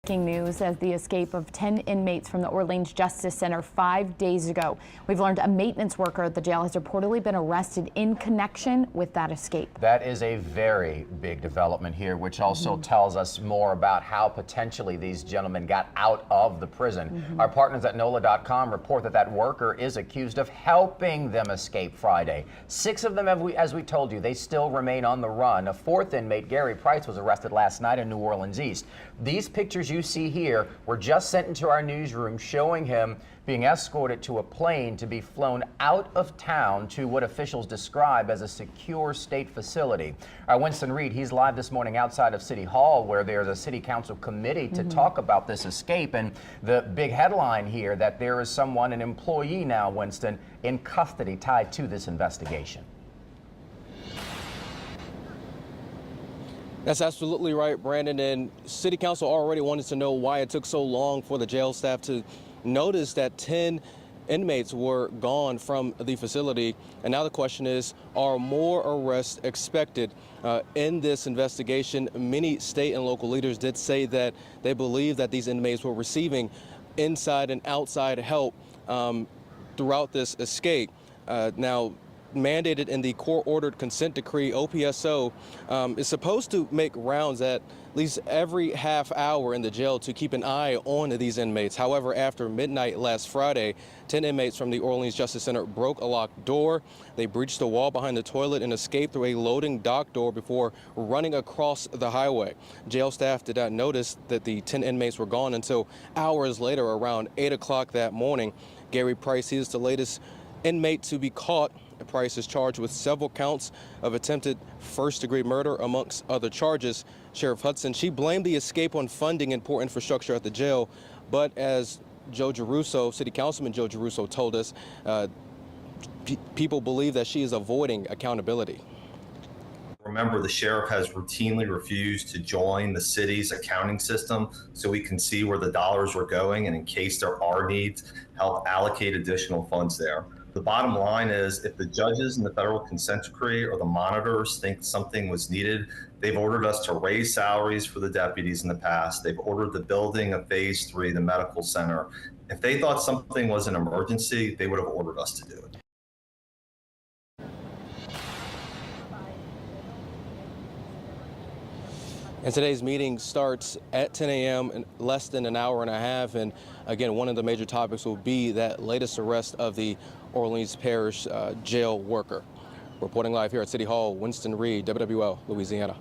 Breaking news as the escape of 10 inmates from the Orleans Justice Center 5 days ago. We've learned a maintenance worker at the jail has reportedly been arrested in connection with that escape. That is a very big development here, which also tells us more about how potentially these gentlemen got out of the prison. Our partners at NOLA.com report that that worker is accused of helping them escape Friday. 6 of them, as we told you, they still remain on the run. A 4th inmate, Gary Price, was arrested last night in New Orleans East. These pictures you see here were just sent into our newsroom showing him being escorted to a plane to be flown out of town to what officials describe as a secure state facility. Winston Reed, he's live this morning outside of City Hall where there's a city council committee to talk about this escape, and the big headline here that there is someone, an employee now, Winston, in custody tied to this investigation. That's absolutely right, Brandon. And City Council already wanted to know why it took so long for the jail staff to notice that 10 inmates were gone from the facility. And now the question is, are more arrests expected in this investigation? Many state and local leaders did say that they believe that these inmates were receiving inside and outside help throughout this escape. Now, mandated in the court-ordered consent decree, OPSO is supposed to make rounds at least every half hour in the jail to keep an eye on these inmates. However, after midnight last Friday, 10 inmates from the Orleans Justice Center broke a locked door. They breached the wall behind the toilet and escaped through a loading dock door before running across the highway. Jail staff did not notice that the 10 inmates were gone until hours later, around 8 o'clock that morning. Gary Price, he is the latest inmate to be caught. Price is charged with several counts of attempted first-degree murder, amongst other charges. Sheriff Hudson, she blamed the escape on funding and poor infrastructure at the jail, but as Joe Giarrusso, City Councilman Joe Giarrusso told us, people believe that she is avoiding accountability. Remember, the sheriff has routinely refused to join the city's accounting system so we can see where the dollars are going, and in case there are needs, help allocate additional funds there. The bottom line is, if the judges in the federal consent decree or the monitors think something was needed, they've ordered us to raise salaries for the deputies in the past. They've ordered the building of phase 3, the medical center. If they thought something was an emergency, they would have ordered us to do it. And today's meeting starts at 10 a.m. in less than an hour and a half. And again, one of the major topics will be that latest arrest of the Orleans Parish jail worker. Reporting live here at City Hall, Winston Reed, WWL, Louisiana.